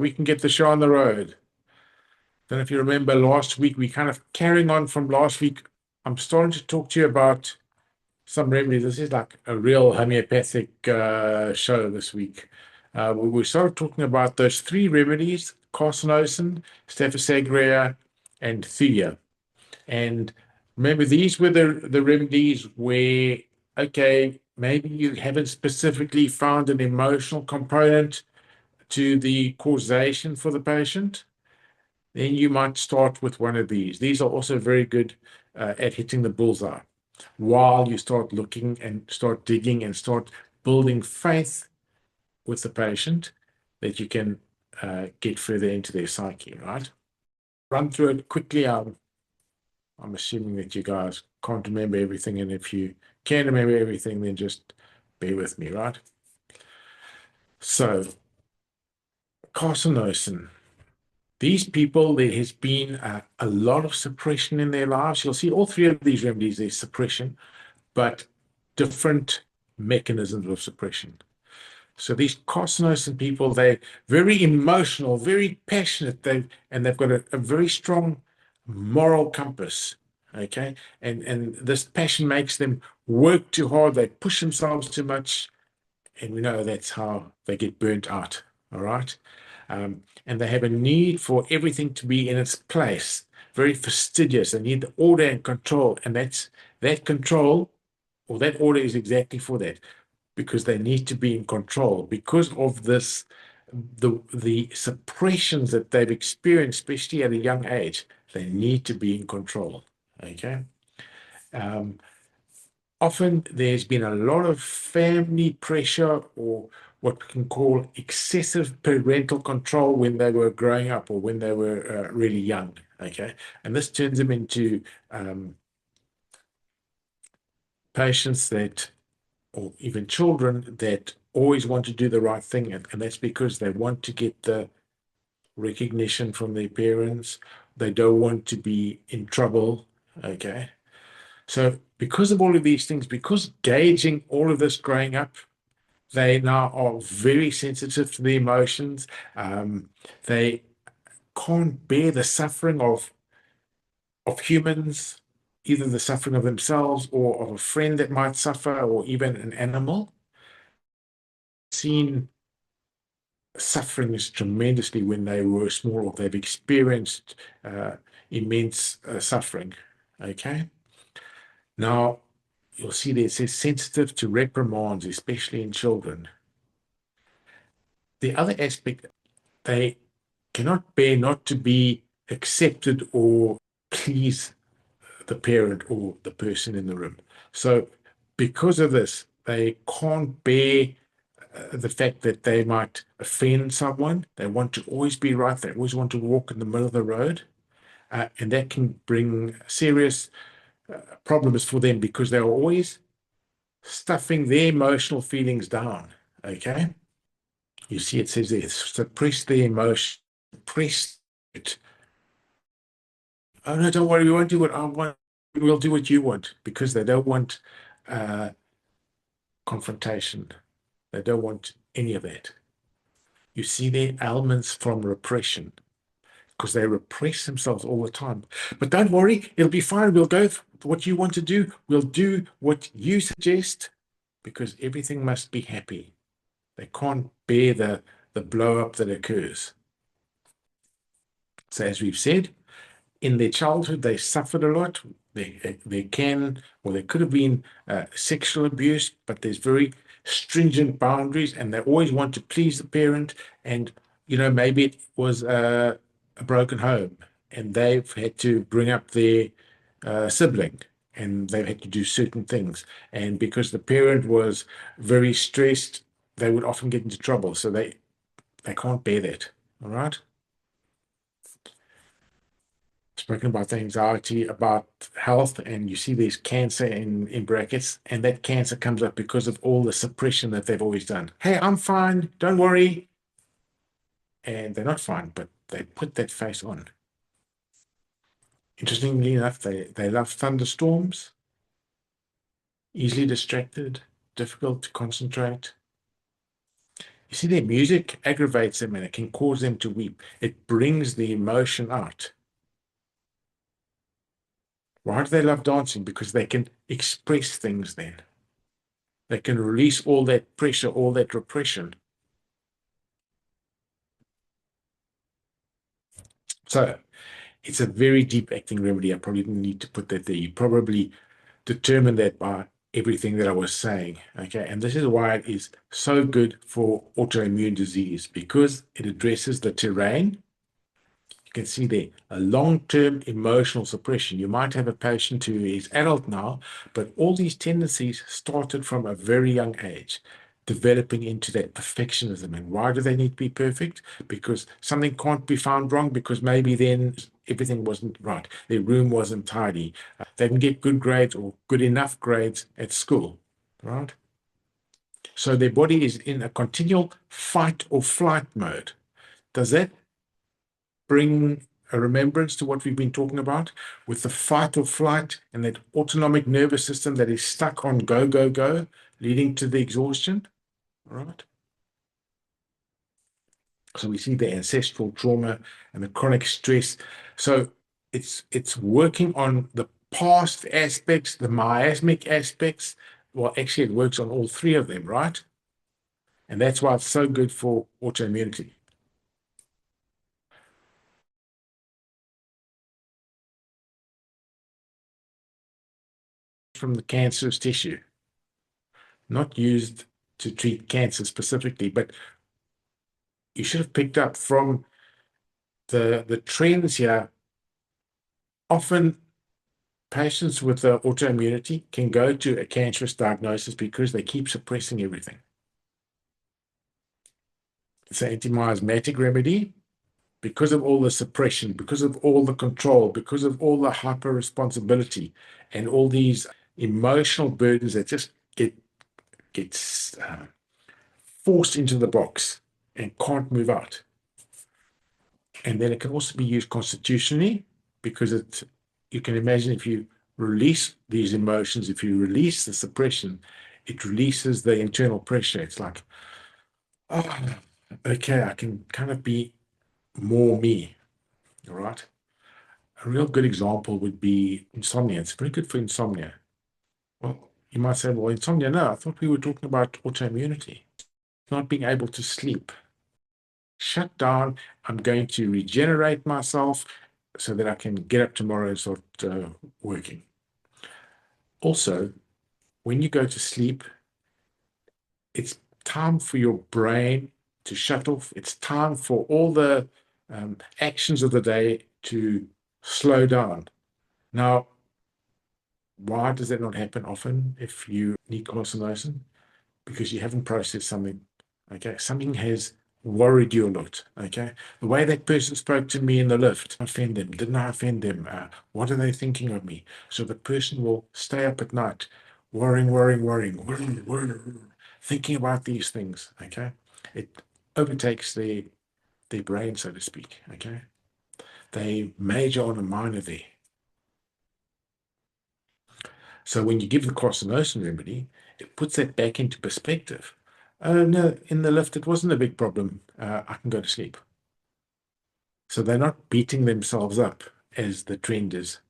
We can get the show on the road. Don't know if you remember last week, we kind of carrying on from last week. I'm starting to talk to you about some remedies. This is like a real homeopathic show this week. We started talking about those three remedies: carcinosin, staphysagria, and thea. And remember, these were the remedies where, okay, maybe you haven't specifically found an emotional component to the causation for the patient. Then you might start with one of these. These are also very good at hitting the bullseye while you start looking and start digging and start building faith with the patient that you can get further into their psyche, right? Run through it quickly. I'm assuming that you guys can't remember everything, and if you can remember everything, then just bear with me, right? So, carcinosin. These people, there has been a lot of suppression in their lives. You'll see all three of these remedies, there's suppression, but different mechanisms of suppression. So these carcinosin people, they're very emotional, very passionate, and they've got a very strong moral compass. Okay. And this passion makes them work too hard, they push themselves too much, and we know that's how they get burnt out. All right. And they have a need for everything to be in its place, very fastidious. They need the order and control. And that control or that order is exactly for that, because they need to be in control because of this, the suppressions that they've experienced, especially at a young age. They need to be in control. Okay. Often there's been a lot of family pressure or what we can call excessive parental control when they were growing up or when they were really young. Okay. And this turns them into patients that, or even children that always want to do the right thing. And that's because they want to get the recognition from their parents. They don't want to be in trouble. Okay. So because of all of these things, because gauging all of this growing up, they now are very sensitive to the emotions. They can't bear the suffering of humans, either the suffering of themselves or of a friend that might suffer, or even an animal. Seen suffering is tremendously when they were small, or they've experienced immense suffering. Okay. Now, you'll see that it says sensitive to reprimands, especially in children. The other aspect, they cannot bear not to be accepted or please the parent or the person in the room. So, because of this, they can't bear the fact that they might offend someone. They want to always be right. They always want to walk in the middle of the road. And that can bring serious problems for them because they're always stuffing their emotional feelings down. Okay. You see, it says there, suppress the emotion, suppress it. Oh no, don't worry, we won't do what I want. We'll do what you want, because they don't want uh, confrontation. They don't want any of that. You see their ailments from repression, because they repress themselves all the time. But don't worry, it'll be fine. We'll go what you want to do. We'll do what you suggest, because everything must be happy. They can't bear the blow up that occurs. So as we've said, in their childhood, they suffered a lot. They can, or there could have been sexual abuse, but there's very stringent boundaries, and they always want to please the parent. And, maybe it was a broken home, and they've had to bring up their sibling, and they've had to do certain things. And because the parent was very stressed, they would often get into trouble. So they can't bear that. All right. Spoken about the anxiety, about health, and you see there's cancer in brackets, and that cancer comes up because of all the suppression that they've always done. Hey, I'm fine, don't worry. And they're not fine, but they put that face on. Interestingly enough, they love thunderstorms, easily distracted, difficult to concentrate. You see, their music aggravates them and it can cause them to weep. It brings the emotion out. Why do they love dancing? Because they can express things then. They can release all that pressure, all that repression. So it's a very deep acting remedy. I probably didn't need to put that there. You probably determined that by everything that I was saying. Okay. And this is why it is so good for autoimmune disease, because it addresses the terrain. You can see there a long-term emotional suppression. You might have a patient who is adult now, but all these tendencies started from a very young age, developing into that perfectionism. And why do they need to be perfect? Because something can't be found wrong, because maybe then everything wasn't right. Their room wasn't tidy. They didn't get good grades or good enough grades at school, right? So their body is in a continual fight or flight mode. Does that bring a remembrance to what we've been talking about with the fight or flight and that autonomic nervous system that is stuck on go, go, go, leading to the exhaustion? Right. So we see the ancestral trauma and the chronic stress. So it's working on the past aspects, the miasmic aspects. Well, actually, it works on all three of them, right? And that's why it's so good for autoimmunity. From the cancerous tissue, not used to treat cancer specifically, but you should have picked up from the trends here. Often patients with autoimmunity can go to a cancerous diagnosis because they keep suppressing everything. It's an anti-miasmatic remedy because of all the suppression, because of all the control, because of all the hyper responsibility and all these emotional burdens that just gets forced into the box and can't move out. And then it can also be used constitutionally, because you can imagine if you release these emotions, if you release the suppression, it releases the internal pressure. It's like, oh, okay, I can kind of be more me. All right. A real good example would be insomnia. It's very good for insomnia. Well, you might say, well, insomnia, no, I thought we were talking about autoimmunity, not being able to sleep. Shut down. I'm going to regenerate myself so that I can get up tomorrow and start working. Also, when you go to sleep, it's time for your brain to shut off. It's time for all the actions of the day to slow down. Now, why does that not happen often if you need carcinosin? Because you haven't processed something. Okay, something has worried you a lot. Okay, the way that person spoke to me in the lift, offend them? Didn't I offend them? What are they thinking of me? So the person will stay up at night, worrying, thinking about these things. Okay, it overtakes their brain, so to speak. Okay, they major on a minor there. So when you give the carcinosin remedy, it puts that back into perspective. Oh, no, in the lift, it wasn't a big problem. I can go to sleep. So they're not beating themselves up as the trend is.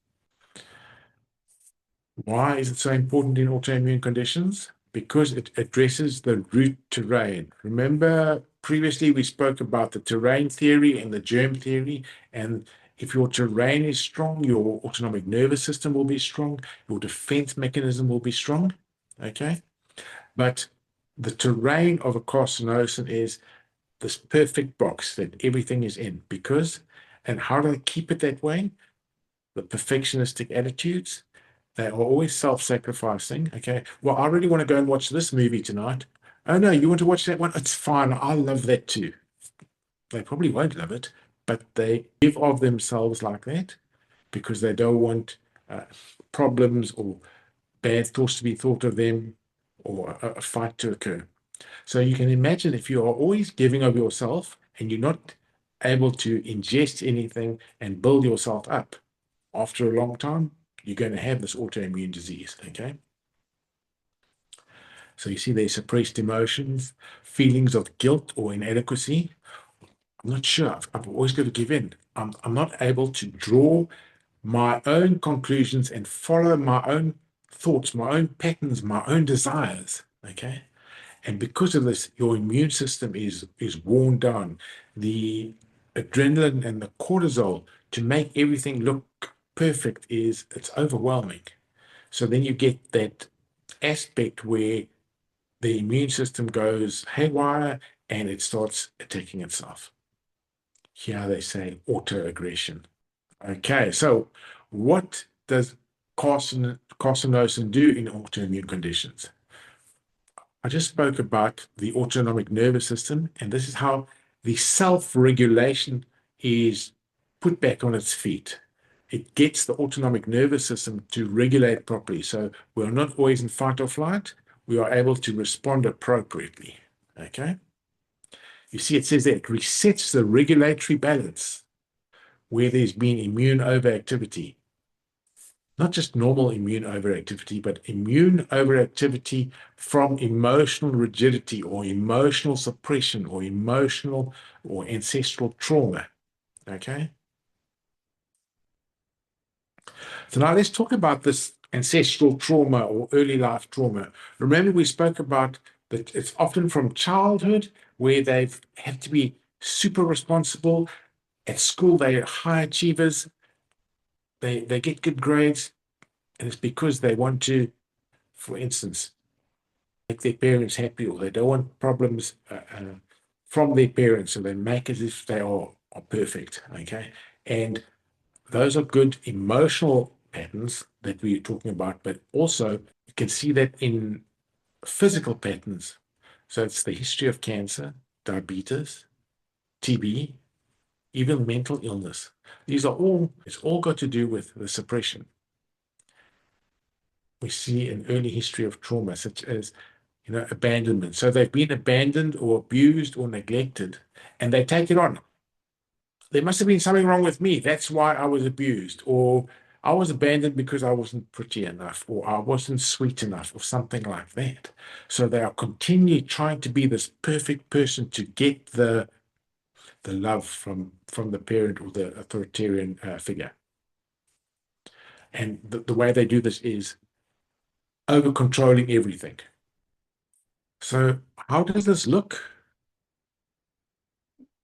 Why is it so important in autoimmune conditions? Because it addresses the root terrain. Remember, previously we spoke about the terrain theory and the germ theory. And if your terrain is strong, your autonomic nervous system will be strong, your defense mechanism will be strong. Okay. But the terrain of a carcinosin is this perfect box that everything is in. Because, and how do they keep it that way? The perfectionistic attitudes. They are always self-sacrificing. Okay. Well, I really want to go and watch this movie tonight. Oh no, you want to watch that one? It's fine. I love that too. They probably won't love it, but they give of themselves like that because they don't want uh, problems or bad thoughts to be thought of them or a fight to occur. So you can imagine if you are always giving of yourself and you're not able to ingest anything and build yourself up, after a long time, you're going to have this autoimmune disease. Okay. So you see there's suppressed emotions, feelings of guilt or inadequacy. I'm not sure. I've always got to give in. I'm not able to draw my own conclusions and follow my own thoughts, my own patterns, my own desires. Okay. And because of this, your immune system is worn down. The adrenaline and the cortisol to make everything look perfect it's overwhelming. So then you get that aspect where the immune system goes haywire and it starts attacking itself. Here they say autoaggression. Okay, so what does carcinosin do in autoimmune conditions? I just spoke about the autonomic nervous system, and this is how the self-regulation is put back on its feet. It gets the autonomic nervous system to regulate properly. So we're not always in fight or flight. We are able to respond appropriately. Okay. You see, it says that it resets the regulatory balance where there's been immune overactivity. Not just normal immune overactivity, but immune overactivity from emotional rigidity or emotional suppression or emotional or ancestral trauma. Okay. So now let's talk about this ancestral trauma or early life trauma. Remember, we spoke about that it's often from childhood where they've had to be super responsible. At school, they're high achievers, they get good grades, and it's because they want to, for instance, make their parents happy or they don't want problems from their parents, so they make as if they are perfect. Okay. And those are good emotional patterns that we're talking about, but also you can see that in physical patterns. So it's the history of cancer, diabetes, TB, even mental illness. It's all got to do with the suppression. We see an early history of trauma, such as abandonment. So they've been abandoned or abused or neglected, and they take it on. There must have been something wrong with me. That's why I was abused, or I was abandoned because I wasn't pretty enough, or I wasn't sweet enough, or something like that. So they are continually trying to be this perfect person to get the love from the parent or the authoritarian figure. And the way they do this is over controlling everything. So how does this look?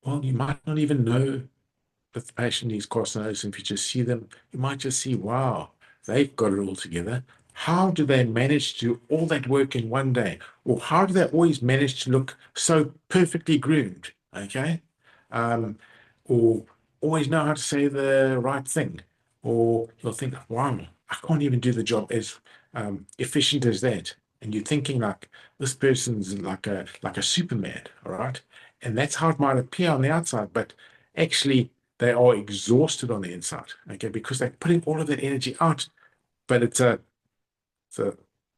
Well, you might not even know that the patient needs carcinosis. If you just see them, you might just see, wow, they've got it all together. How do they manage to do all that work in one day? Or how do they always manage to look so perfectly groomed? Okay. Um, or always know how to say the right thing. Or you'll think, wow, I can't even do the job as efficient as that. And you're thinking like this person's like a Superman, all right? And that's how it might appear on the outside, but actually they are exhausted on the inside, okay, because they're putting all of that energy out, but it's a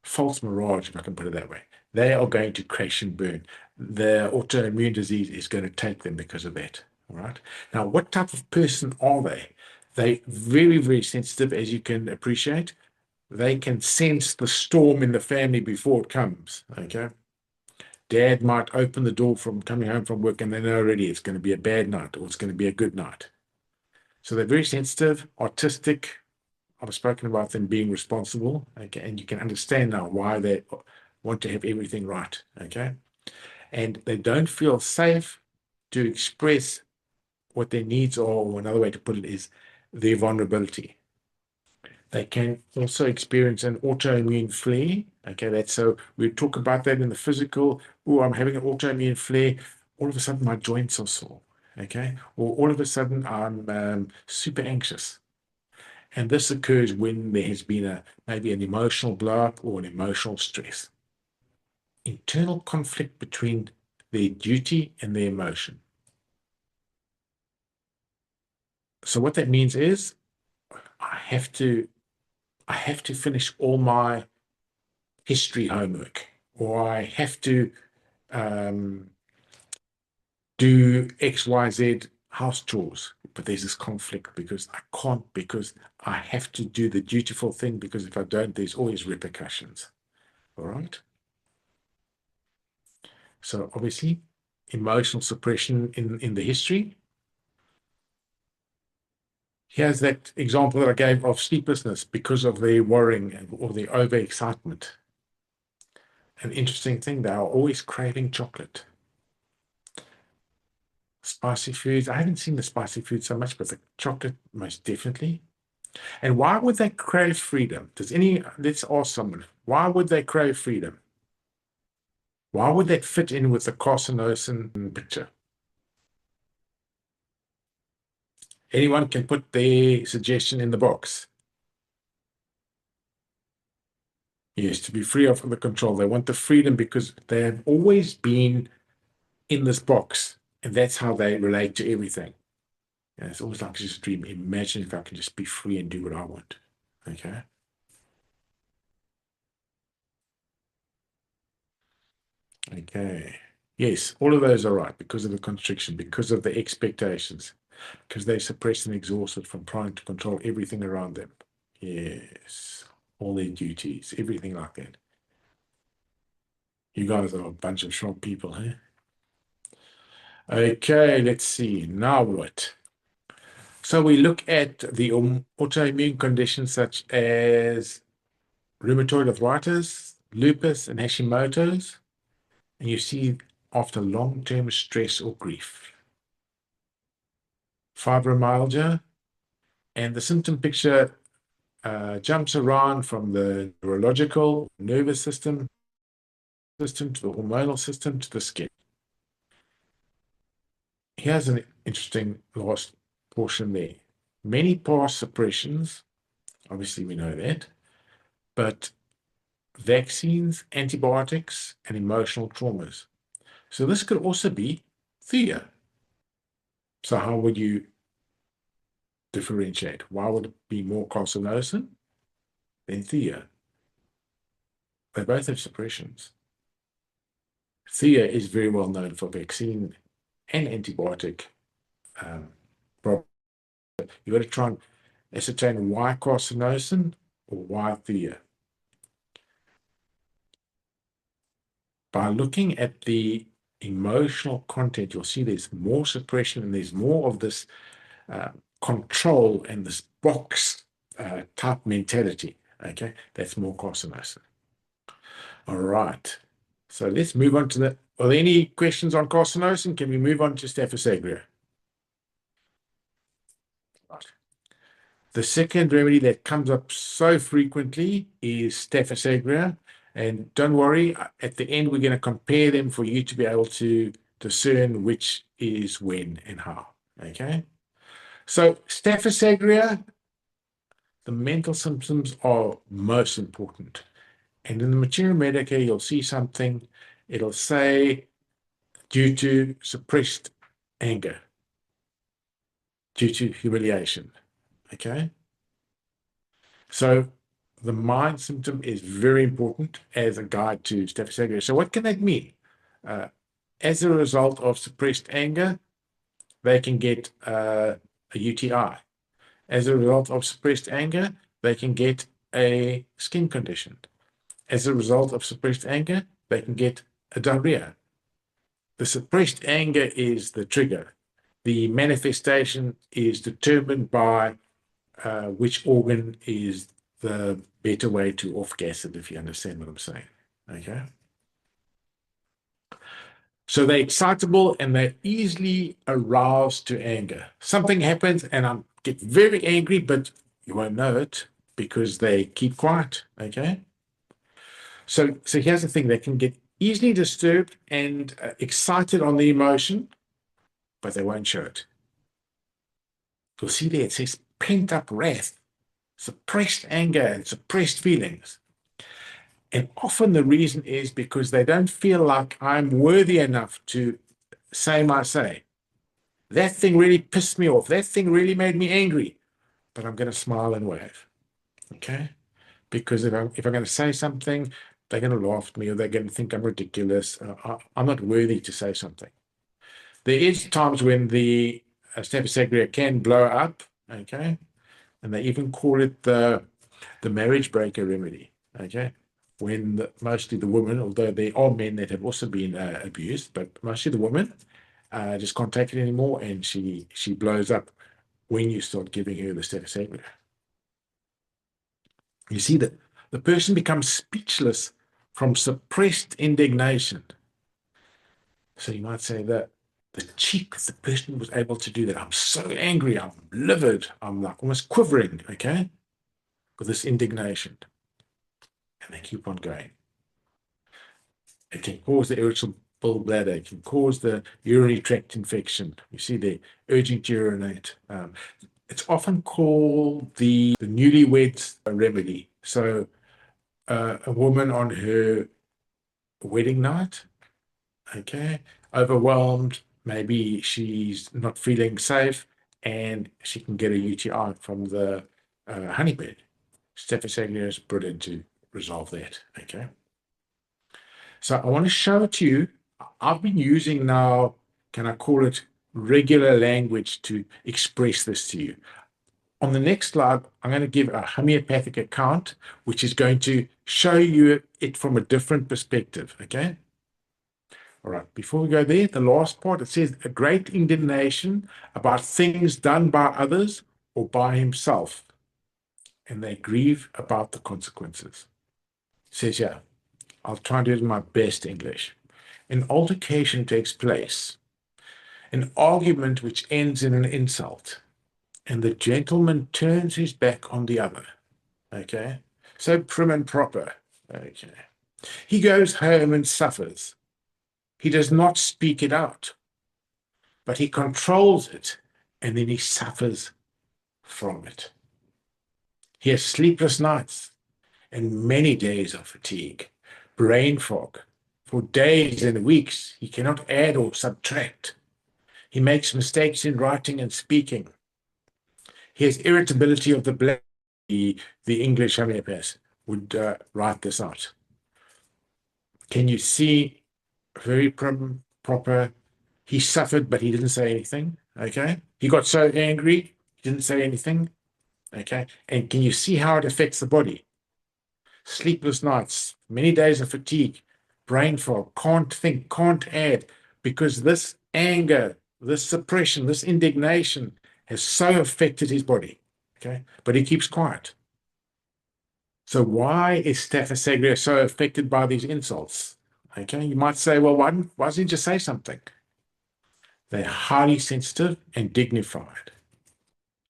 false mirage, if I can put it that way. They are going to crash and burn. The autoimmune disease is going to take them because of that. All right. Now, what type of person are they? They very, very sensitive, as you can appreciate. They can sense the storm in the family before it comes. Okay. Dad might open the door from coming home from work and they know already it's going to be a bad night or it's going to be a good night. So they're very sensitive, artistic. I've spoken about them being responsible, okay, and you can understand now why they want to have everything right, okay? And they don't feel safe to express what their needs are, or another way to put it is their vulnerability. They can also experience an autoimmune flare. Okay, that's so we talk about that in the physical. Oh, I'm having an autoimmune flare. All of a sudden, my joints are sore. Okay, or all of a sudden, I'm super anxious. And this occurs when there has been maybe an emotional blow up or an emotional stress. Internal conflict between their duty and their emotion. So what that means is I have to I have to finish all my history homework, or I have to um, do X, Y, Z house chores. But there's this conflict because I can't, because I have to do the dutiful thing, because if I don't, there's always repercussions. All right. So obviously, emotional suppression in the history. Here's that example that I gave of sleeplessness because of their worrying or their overexcitement. An interesting thing, they are always craving chocolate. Spicy foods, I haven't seen the spicy food so much, but the chocolate most definitely. And why would they crave freedom? Let's ask someone, why would they crave freedom? Why would that fit in with the carcinosin picture? Anyone can put their suggestion in the box. Yes, to be free of the control. They want the freedom because they have always been in this box, and that's how they relate to everything. And it's always like just a dream. Imagine if I can just be free and do what I want. Okay. Okay. Yes, all of those are right because of the constriction, because of the expectations, because they suppress and exhausted from trying to control everything around them. Yes, all their duties, everything like that. You guys are a bunch of sharp people, huh? Okay, let's see. Now what? So we look at the autoimmune conditions such as rheumatoid arthritis, lupus, and Hashimoto's, and you see after long-term stress or grief. Fibromyalgia, and the symptom picture jumps around from the neurological, nervous system to the hormonal system to the skin. Here's an interesting last portion there. Many past suppressions, obviously we know that, but vaccines, antibiotics, and emotional traumas. So this could also be thea. So how would you differentiate? Why would it be more carcinosin than thea? They both have suppressions. Thea is very well known for vaccine and antibiotic problems. You've got to try and ascertain why carcinosin or why thea. By looking at the emotional content, you'll see there's more suppression and there's more of this uh, control and this box type mentality. Okay, that's more carcinosin. All right. So let's move on to the. Are there any questions on carcinosin? Can we move on to Staph aureus? Right. The second remedy that comes up so frequently is Staph aureus. And don't worry, at the end, we're going to compare them for you to be able to discern which is when and how. Okay. So Staph aureus, the mental symptoms are most important. And in the Materia Medica, you'll see something, it'll say due to suppressed anger, due to humiliation. Okay? So the mind symptom is very important as a guide to Staph aureus. So what can that mean? As a result of suppressed anger, they can get a UTI. As a result of suppressed anger, they can get a skin condition. As a result of suppressed anger, they can get a diarrhea. The suppressed anger is the trigger. The manifestation is determined by which organ is the better way to off-gas it, if you understand what I'm saying. Okay. So they're excitable and they're easily aroused to anger. Something happens and I get very angry, but you won't know it because they keep quiet. Okay. So here's the thing: they can get easily disturbed and excited on the emotion, but they won't show it. You'll see there it says pent up wrath, suppressed anger, and suppressed feelings. And often the reason is because they don't feel like I'm worthy enough to say my say. That thing really pissed me off. That thing really made me angry. But I'm going to smile and wave. Okay? Because if I'm going to say something, they're going to laugh at me or they're going to think I'm ridiculous. I'm not worthy to say something. There is times when the Staph aureus can blow up. Okay? And they even call it the marriage breaker remedy. Okay? mostly the women, although there are men that have also been abused, but mostly the women just can't take it anymore, and she blows up when you start giving her the stereosacria. You see that the person becomes speechless from suppressed indignation. So you might say that the cheek the person was able to do that. I'm so angry, I'm livid, I'm like almost quivering, okay, with this indignation. And they keep on going. It can cause the irritable bladder, it can cause the urinary tract infection. You see, they're urging to urinate. It's often called the newlyweds remedy. So a woman on her wedding night, okay, overwhelmed, maybe she's not feeling safe, and she can get a UTI from the honeypad. Stephosagria is brilliant to resolve that, okay? So I want to show it to you. I've been using now, can I call it regular language to express this to you. On the next slide, I'm going to give a homeopathic account, which is going to show you it from a different perspective, okay? All right, before we go there, the last part, it says a great indignation about things done by others or by himself, and they grieve about the consequences. It says, yeah, I'll try and do it in my best English. An altercation takes place, an argument which ends in an insult, and the gentleman turns his back on the other. Okay? So prim and proper. Okay. He goes home and suffers. He does not speak it out, but he controls it, and then he suffers from it. He has sleepless nights and many days of fatigue, brain fog. For days and weeks, he cannot add or subtract. He makes mistakes in writing and speaking. He has irritability of the bladder. The English homeopath would write this out. Can you see very proper? He suffered, but he didn't say anything. Okay. He got so angry, he didn't say anything. Okay. And can you see how it affects the body? Sleepless nights, many days of fatigue, brain fog, can't think, can't add, because this anger, this suppression, this indignation has so affected his body. Okay. But he keeps quiet. So why is Stephosagria so affected by these insults? Okay, you might say, well, why doesn't he just say something? They're highly sensitive and dignified.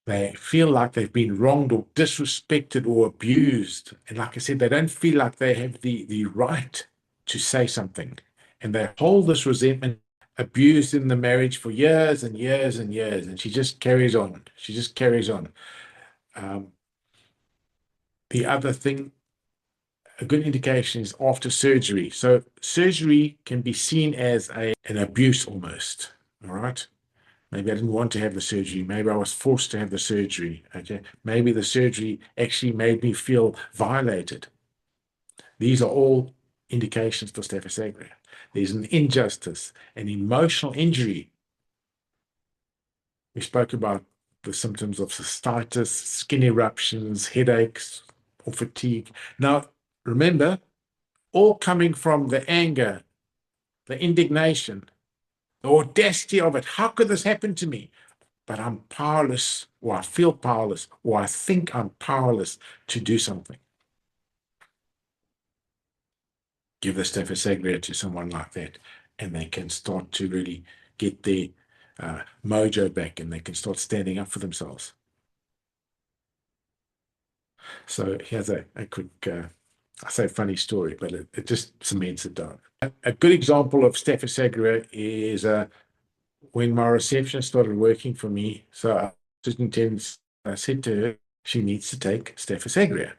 They feel like they've been wronged or disrespected or abused. And like I said, they don't feel like they have the right to say something. And they hold this resentment, abused in the marriage for years and years and years. And she just carries on. She just carries on. The other thing, a good indication is after surgery. So surgery can be seen as an abuse almost. All right. Maybe I didn't want to have the surgery. Maybe I was forced to have the surgery. Okay. Maybe the surgery actually made me feel violated. These are all indications for stephosagria. There's an injustice, an emotional injury. We spoke about the symptoms of cystitis, skin eruptions, headaches, or fatigue. Now, remember, all coming from the anger, the indignation, the audacity of it. How could this happen to me? But I'm powerless, or I feel powerless, or I think I'm powerless to do something. Give the stephosagria to someone like that, and they can start to really get their mojo back, and they can start standing up for themselves. So here's a quick, I say funny story, but it just cements it down. A good example of stephosagria is when my receptionist started working for me. So I said to her, she needs to take stephosagria.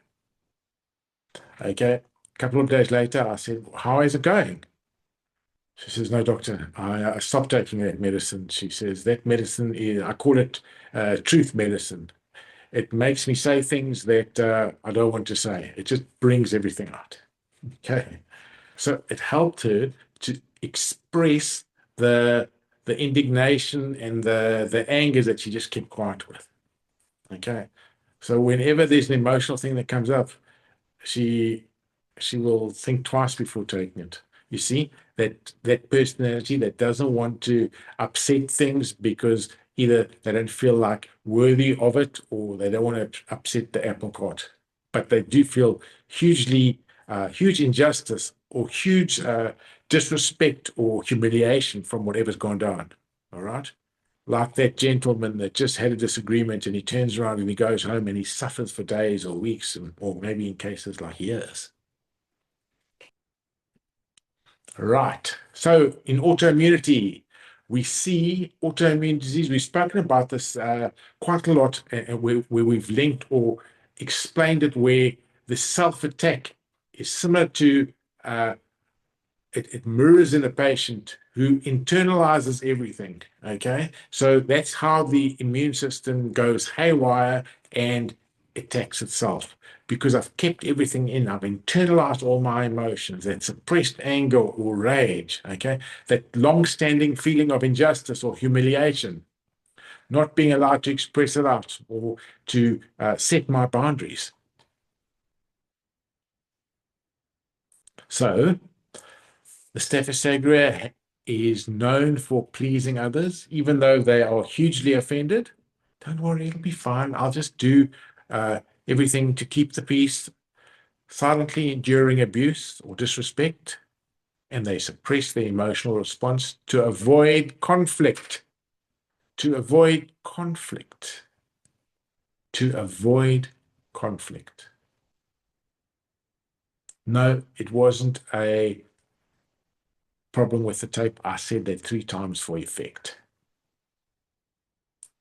Okay. A couple of days later, I said, how is it going? She says, no, doctor, I stopped taking that medicine. She says, that medicine is, I call it truth medicine. It makes me say things that I don't want to say. It just brings everything out. Okay. So it helped her to express the indignation and the anger that she just kept quiet with. Okay. So whenever there's an emotional thing that comes up, she she will think twice before taking it. You see, that personality that doesn't want to upset things because either they don't feel like worthy of it or they don't want to upset the apple cart, but they do feel huge injustice or huge disrespect or humiliation from whatever's gone down. All right. Like that gentleman that just had a disagreement and he turns around and he goes home and he suffers for days or weeks or maybe in cases like years. Right. So in autoimmunity, we see autoimmune disease. We've spoken about this quite a lot, where we've linked or explained it, where the self-attack is similar to it mirrors in a patient who internalizes everything. Okay. So that's how the immune system goes haywire and attacks itself because I've kept everything in. I've internalized all my emotions, that suppressed anger or rage. Okay. That long-standing feeling of injustice or humiliation, not being allowed to express it out or to set my boundaries. So the Staphysagra is known for pleasing others, even though they are hugely offended. Don't worry, it'll be fine. I'll just do everything to keep the peace, silently enduring abuse or disrespect, and they suppress their emotional response to avoid conflict. To avoid conflict. To avoid conflict. No, it wasn't a problem with the tape. I said that 3 times for effect.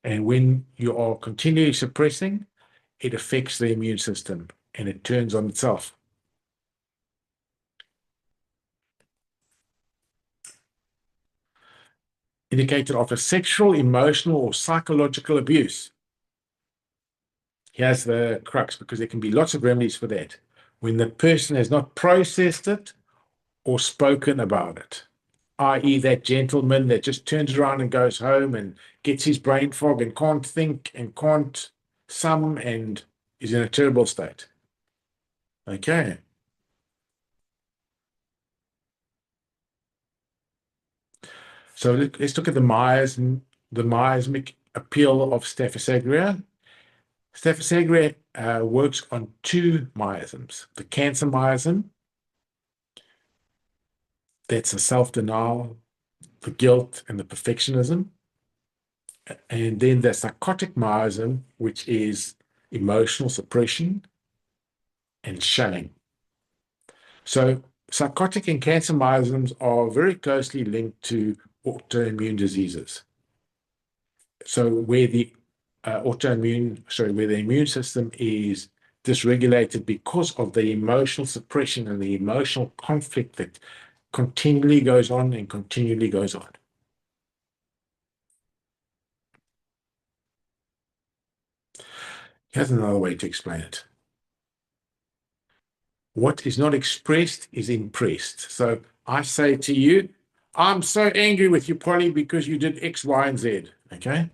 And when you are continually suppressing, it affects the immune system and it turns on itself. Indicated after sexual, emotional, or psychological abuse. Here's the crux, because there can be lots of remedies for that. When the person has not processed it or spoken about it, i.e., that gentleman that just turns around and goes home and gets his brain fog and can't think and can't sum and is in a terrible state. Okay. So let's look at the miasmic appeal of Staphysagra. Staphysagra works on 2 miasms. The cancer miasm, that's the self-denial, the guilt, and the perfectionism. And then the psychotic miasm, which is emotional suppression and shame. So psychotic and cancer miasms are very closely linked to autoimmune diseases. So where the where the immune system is dysregulated because of the emotional suppression and the emotional conflict that continually goes on and continually goes on. Here's another way to explain it. What is not expressed is impressed. So I say to you, I'm so angry with you, Polly, because you did X, Y, and Z. Okay.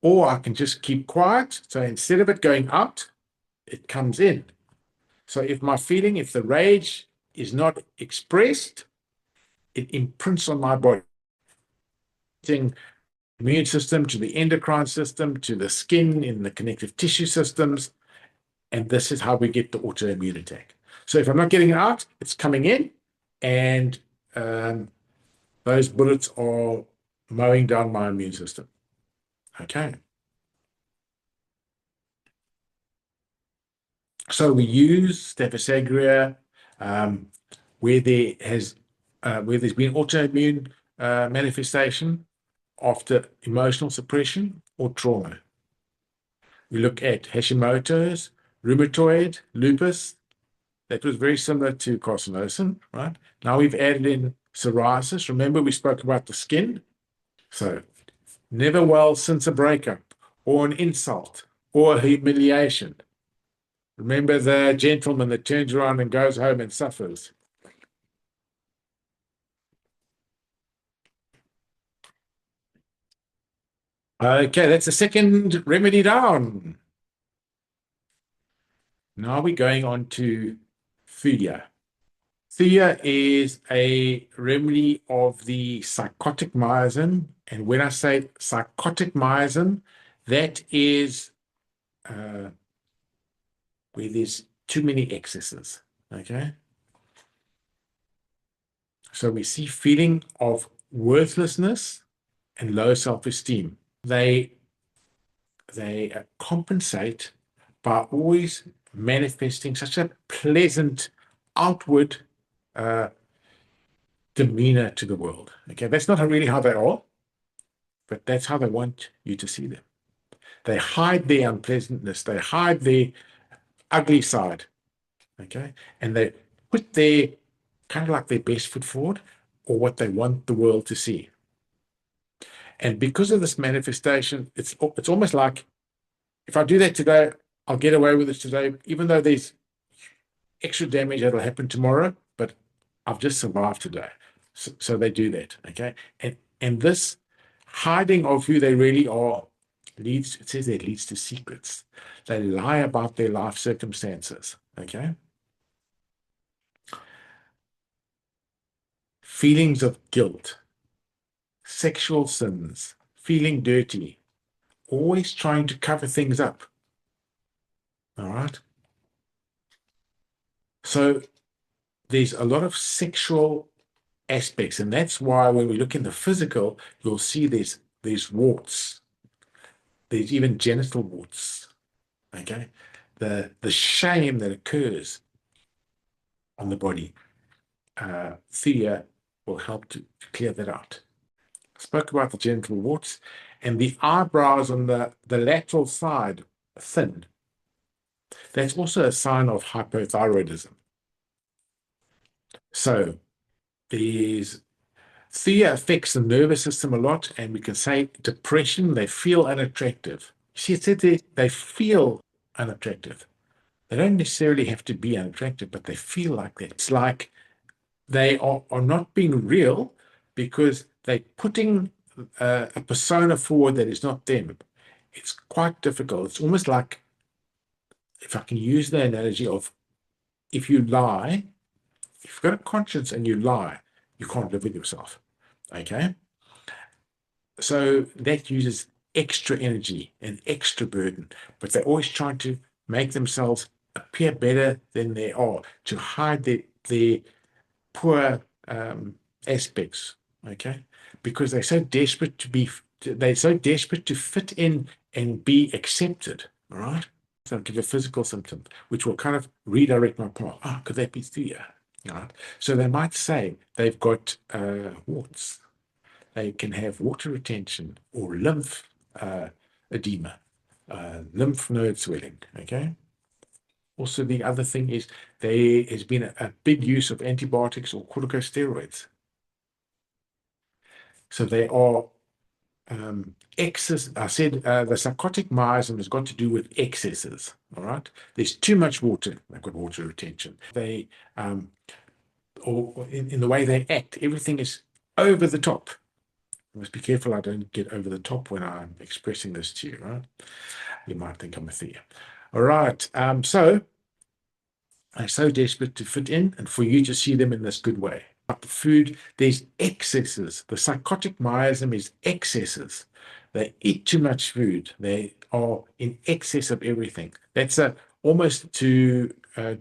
Or I can just keep quiet. So instead of it going out, it comes in. So if the rage is not expressed, it imprints on my body. Immune system to the endocrine system to the skin in the connective tissue systems. And this is how we get the autoimmune attack. So if I'm not getting it out, it's coming in, and those bullets are mowing down my immune system. Okay. So we use Staphysagra where there's been autoimmune manifestation after emotional suppression or trauma. We look at Hashimoto's, rheumatoid, lupus. That was very similar to carcinosin, right? Now we've added in psoriasis. Remember, we spoke about the skin. So never well since a breakup or an insult or a humiliation. Remember the gentleman that turns around and goes home and suffers. Okay, that's the second remedy down. Now we're going on to Thea. Thea is a remedy of the psychotic miasm. And when I say psychotic miasm, that is where there's too many excesses. Okay. So we see feeling of worthlessness and low self-esteem. They compensate by always manifesting such a pleasant outward uh, demeanor to the world. Okay, that's not really how they are, but that's how they want you to see them. They hide their unpleasantness, they hide their ugly side. Okay, and they put their kind of like their best foot forward or what they want the world to see. And because of this manifestation, it's almost like if I do that today, I'll get away with it today, even though there's extra damage that'll happen tomorrow, but I've just survived today. So they do that, okay? And this hiding of who they really are leads, it says it leads to secrets. They lie about their life circumstances, okay? Feelings of guilt, sexual sins, feeling dirty, always trying to cover things up, all right? So there's a lot of sexual aspects, and that's why when we look in the physical, you'll see there's warts, there's even genital warts. Okay, the shame that occurs on the body, Thea will help to clear that out. I spoke about the genital warts and the eyebrows on the lateral side thin. That's also a sign of hypothyroidism. So there's Thea affects the nervous system a lot, and we can say depression, they feel unattractive. See, it said they feel unattractive. They don't necessarily have to be unattractive, but they feel like that. It's like they are not being real because they're putting a persona forward that is not them. It's quite difficult. It's almost like, if I can use the analogy of if you lie, if you've got a conscience and you lie, you can't live with yourself. Okay? So that uses extra energy and extra burden, but they're always trying to make themselves appear better than they are, to hide their poor aspects, okay? Because they're so desperate to fit in and be accepted, all right? So I'll give a physical symptom, which will kind of redirect my path. Oh, could that be Thea? All right. So they might say they've got warts. They can have water retention or lymph edema, lymph node swelling, okay? Also, the other thing is there has been a big use of antibiotics or corticosteroids. So they are excess. I said the psychotic miasm has got to do with excesses, all right? There's too much water. They've got water retention. They, or in the way they act, everything is over the top. I must be careful I don't get over the top when I'm expressing this to you, right? You might think I'm a Thea. All right. So they're so desperate to fit in and for you to see them in this good way. But the food, there's excesses. The psychotic miasm is excesses. They eat too much food. They are in excess of everything. That's almost to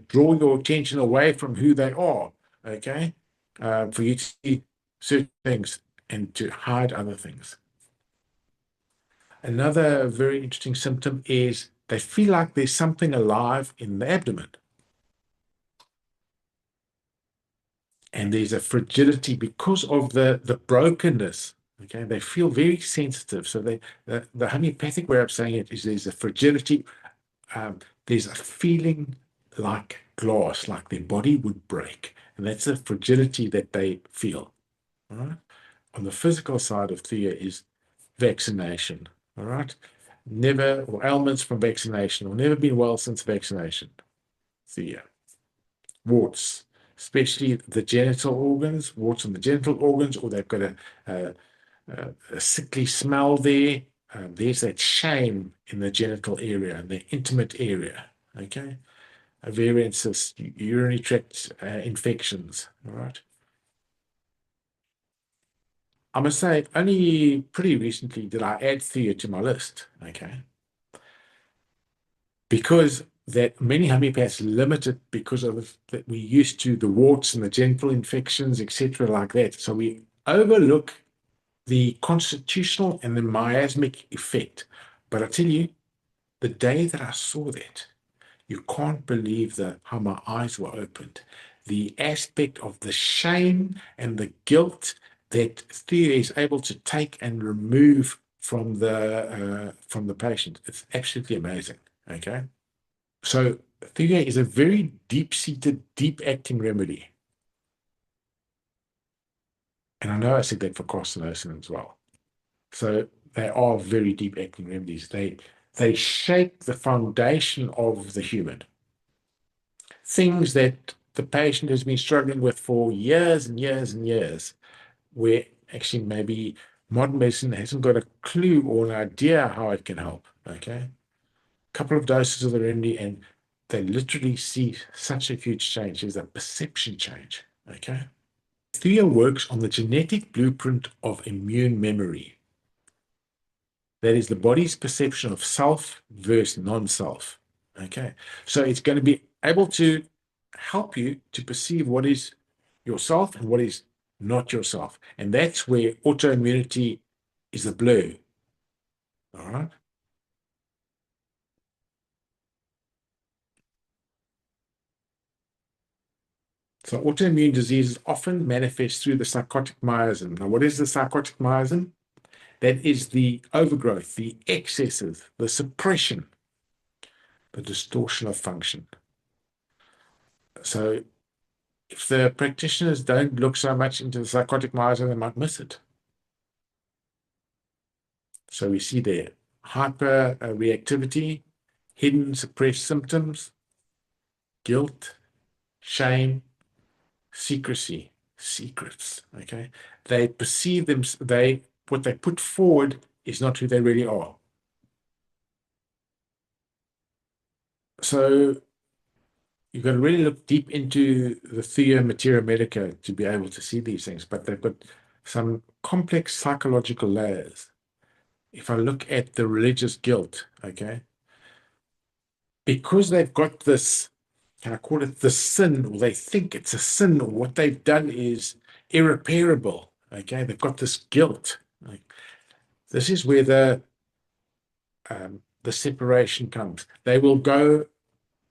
draw your attention away from who they are, okay? For you to see certain things and to hide other things. Another very interesting symptom is they feel like there's something alive in the abdomen. And there's a fragility because of the brokenness. Okay, they feel very sensitive. So the homeopathic way of saying it is there's a fragility. There's a feeling like glass, like their body would break. And that's the fragility that they feel. All right. On the physical side of Thea is vaccination. All right. Never, or ailments from vaccination, or never been well since vaccination. Thea. Warts, especially the genital organs, warts on the genital organs, or they've got a sickly smell there. There's that shame in the genital area, in the intimate area. Okay. ovarian cysts, urinary tract infections. All right. I must say, only pretty recently did I add Thea to my list. Okay. Because that many homeopaths limit it because of that we're used to the warts and the genital infections, etc., like that. So we overlook the constitutional and the miasmic effect. But I tell you, the day that I saw that, you can't believe how my eyes were opened. The aspect of the shame and the guilt that Thea is able to take and remove from the patient. It's absolutely amazing. Okay. So Thea is a very deep-seated, deep-acting remedy. And I know I said that for carcinosin as well. So they are very deep-acting remedies. They shape the foundation of the human. Things that the patient has been struggling with for years and years and years, where actually maybe modern medicine hasn't got a clue or an idea how it can help. Okay. A couple of doses of the remedy, and they literally see such a huge change. There's a perception change. Okay. Thea works on the genetic blueprint of immune memory. That is the body's perception of self versus non-self. Okay. So it's going to be able to help you to perceive what is yourself and what is not yourself. And that's where autoimmunity is a blur. All right. So autoimmune diseases often manifest through the psychotic miasm. Now, what is the psychotic miasm? That is the overgrowth, the excesses, the suppression, the distortion of function. So if the practitioners don't look so much into the psychotic miasm, they might miss it. So we see there hyper reactivity, hidden suppressed symptoms, guilt, shame, secrecy, secrets. Okay. They perceive them, what they put forward is not who they really are. So you've got to really look deep into the Thea Materia Medica to be able to see these things, but they've got some complex psychological layers. If I look at the religious guilt, okay, because they've got this, can I call it the sin, or they think it's a sin, or what they've done is irreparable, okay, they've got this guilt. Like, this is where the separation comes. They will go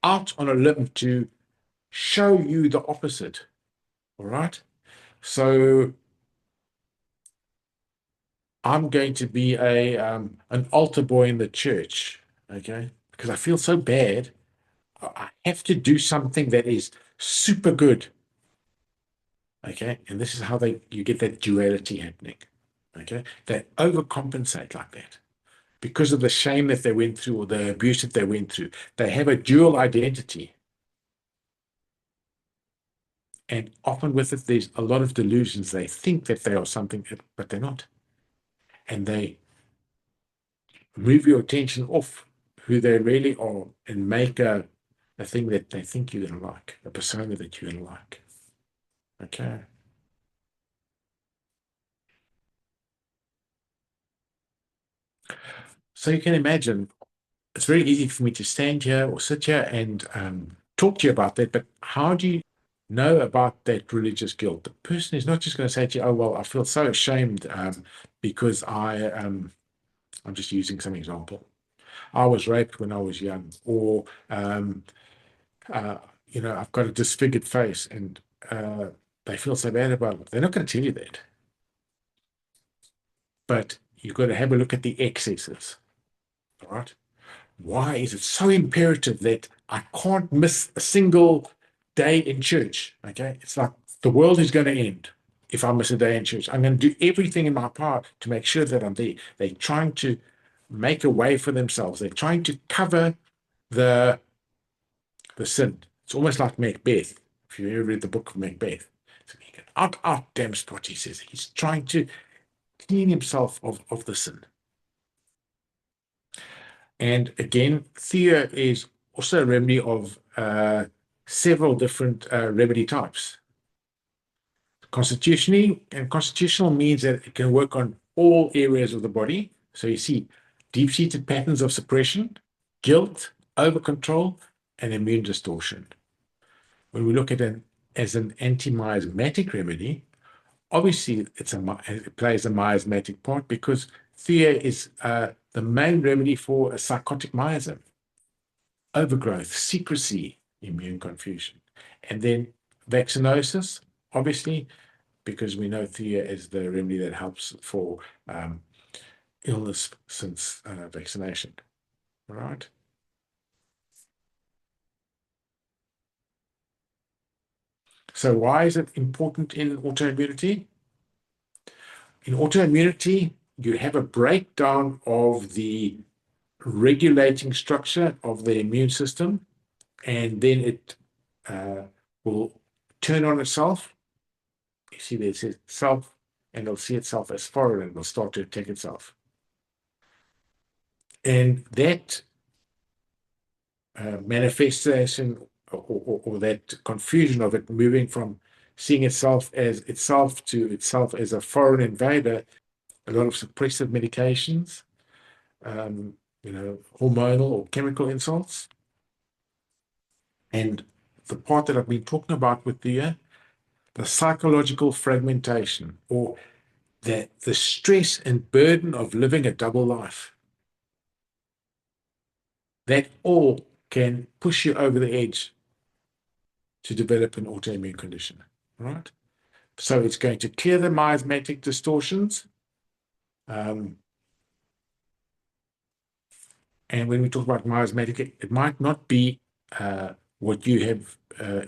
out on a limb to show you the opposite. All right. So I'm going to be an altar boy in the church, okay? Because I feel so bad. I have to do something that is super good, okay? And this is how you get that duality happening, okay? They overcompensate like that because of the shame that they went through or the abuse that they went through. They have a dual identity. And often with it, there's a lot of delusions. They think that they are something, but they're not. And they move your attention off who they really are and make a thing that they think you're going to like, a persona that you're going to like. Okay. So you can imagine it's very easy for me to stand here or sit here and talk to you about that, but how do you know about that religious guilt? The person is not just going to say to you, oh, well, I feel so ashamed because I'm just using some example. I was raped when I was young, or uh, I've got a disfigured face, and uh, they feel so bad about it. They're not going to tell you that, but you've got to have a look at the excesses. All right. Why is it so imperative that I can't miss a single day in church? Okay. It's like the world is going to end if I miss a day in church. I'm going to do everything in my power to make sure that I'm there. They're trying to make a way for themselves. They're trying to cover the sin. It's almost like Macbeth. If you ever read the book of Macbeth, so he can out, damn what he says. He's trying to clean himself of the sin. And again, Thea is also a remedy of several different remedy types. Constitutionally, and constitutional means that it can work on all areas of the body. So you see deep-seated patterns of suppression, guilt, over-control, and immune distortion. When we look at it as an anti-miasmatic remedy, obviously it plays a miasmatic part because Thea is the main remedy for a psychotic miasm, overgrowth, secrecy, immune confusion. And then vaccinosis, obviously, because we know Thea is the remedy that helps for illness since vaccination. All right. So why is it important in autoimmunity? In autoimmunity, you have a breakdown of the regulating structure of the immune system, and then it will turn on itself. You see, there's itself, and it'll see itself as foreign, and it'll start to attack itself. And that manifestation or that confusion of it moving from seeing itself to itself as a foreign invader, a lot of suppressive medications, hormonal or chemical insults. And the part that I've been talking about with the psychological fragmentation, or the stress and burden of living a double life. That all can push you over the edge to develop an autoimmune condition, right? So it's going to clear the miasmatic distortions. And when we talk about miasmatic, it might not be what you have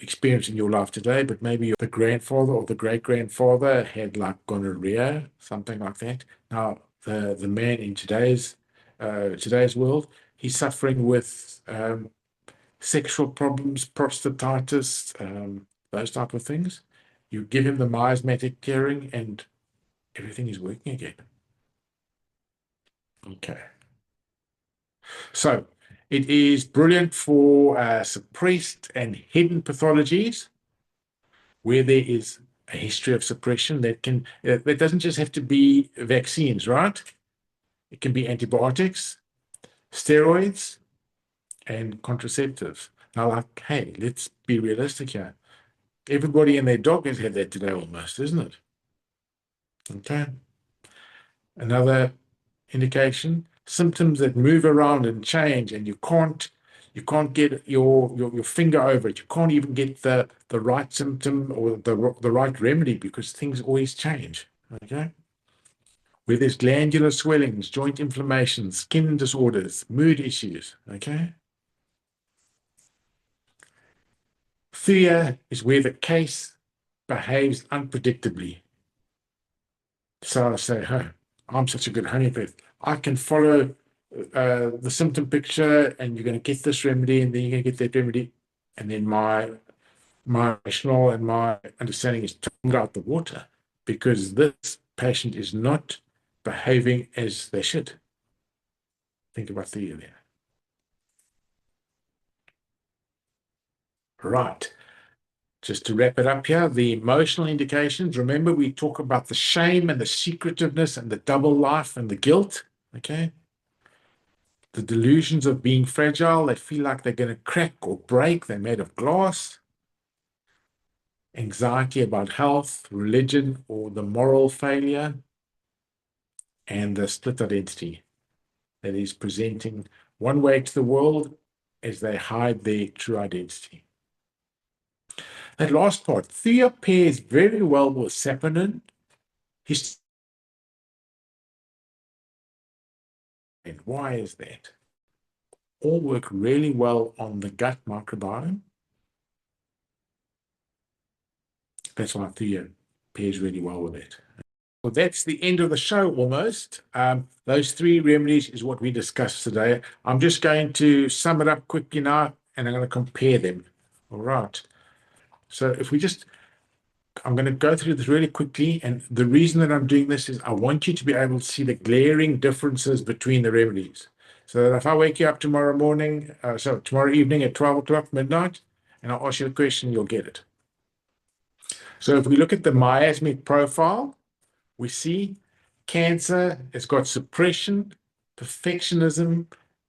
experienced in your life today, but maybe the grandfather or the great-grandfather had like gonorrhea, something like that. Now, the man in today's world, he's suffering with sexual problems, prostatitis, those type of things. You give him the miasmatic clearing and everything is working again. Okay. So it is brilliant for suppressed and hidden pathologies where there is a history of suppression that doesn't just have to be vaccines, right? It can be antibiotics, steroids, and contraceptives. Now, like, hey, let's be realistic here. Everybody and their dog has had that today almost, isn't it? Okay. Another indication, symptoms that move around and change, and you can't get your finger over it. You can't even get the right symptom or the right remedy because things always change. Okay. Where there's glandular swellings, joint inflammation, skin disorders, mood issues. Okay. Fear is where the case behaves unpredictably. So I say, hey, I'm such a good homeopath. I can follow the symptom picture, and you're going to get this remedy, and then you're going to get that remedy. And then my rationale and my understanding is thrown out the water because this patient is not behaving as they should. Think about the year there. Right. Just to wrap it up here, the emotional indications. Remember, we talk about the shame and the secretiveness and the double life and the guilt. Okay. The delusions of being fragile. They feel like they're going to crack or break. They're made of glass. Anxiety about health, religion, or the moral failure. And the split identity that is presenting one way to the world as they hide their true identity. That last part, Thea pairs very well with saponin. And why is that? All work really well on the gut microbiome. That's why Thea pairs really well with it. Well, that's the end of the show almost. Those 3 remedies is what we discussed today. I'm just going to sum it up quickly now, and I'm going to compare them. All right. So if we just, I'm going to go through this really quickly, and the reason that I'm doing this is I want you to be able to see the glaring differences between the remedies. So that if I wake you up tomorrow morning, tomorrow evening at 12 o'clock, midnight, and I'll ask you a question, you'll get it. So if we look at the miasmic profile, we see cancer has got suppression, perfectionism,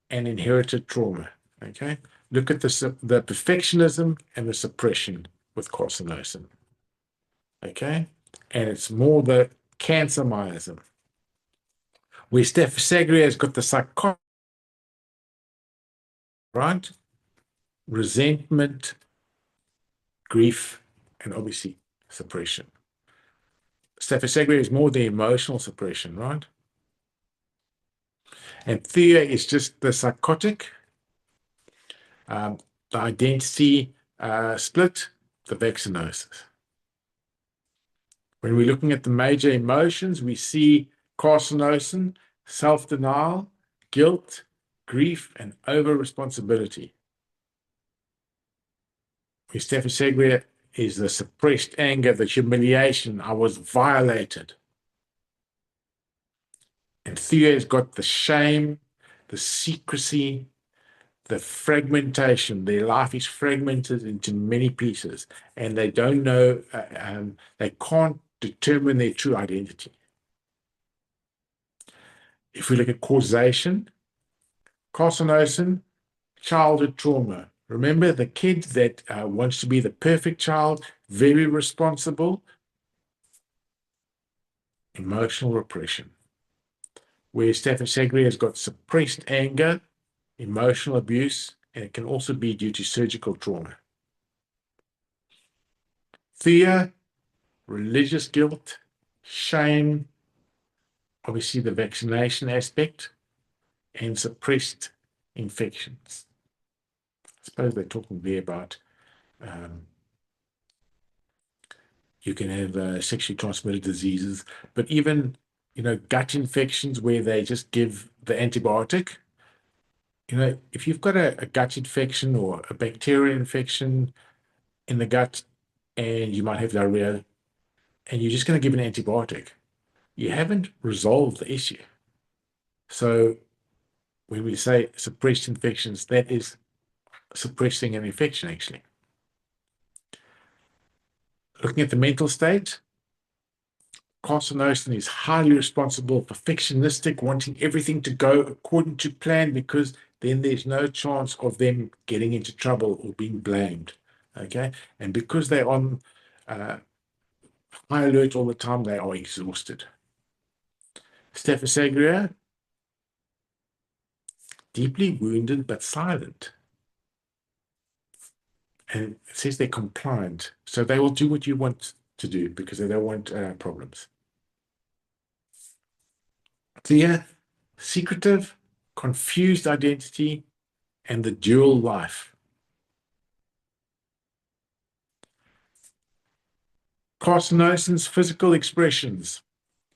and inherited trauma. Okay, look at the perfectionism and the suppression with carcinosin. Okay, and it's more the cancer miasm. Where Stephosagria has got the psychotic, right? Resentment, grief, and obviously suppression. Stephosagria is more the emotional suppression, right? And Thea is just the psychotic, the identity split, the vexinosis. When we're looking at the major emotions, we see carcinosin, self-denial, guilt, grief, and over-responsibility. Where Stephosagria is the suppressed anger, the humiliation, I was violated. And Thea has got the shame, the secrecy, the fragmentation. Their life is fragmented into many pieces, and they don't know, they can't determine their true identity. If we look at causation, carcinosin, childhood trauma. Remember the kid that wants to be the perfect child, very responsible, emotional repression. Where Stephosagria has got suppressed anger, emotional abuse, and it can also be due to surgical trauma. Thea, religious guilt, shame, obviously the vaccination aspect, and suppressed infections. I suppose they're talking there about you can have sexually transmitted diseases, but even, gut infections where they just give the antibiotic. If you've got a gut infection or a bacterial infection in the gut and you might have diarrhea and you're just going to give an antibiotic, you haven't resolved the issue. So when we say suppressed infections, that is suppressing an infection, actually. Looking at the mental state, carcinosin is highly responsible, perfectionistic, wanting everything to go according to plan because then there's no chance of them getting into trouble or being blamed. Okay, and because they're on high alert all the time, they are exhausted. Stephosagria, deeply wounded but silent. And it says they're compliant, so they will do what you want to do because they don't want problems. Clear, secretive, confused identity, and the dual life. Carcinosin's physical expressions: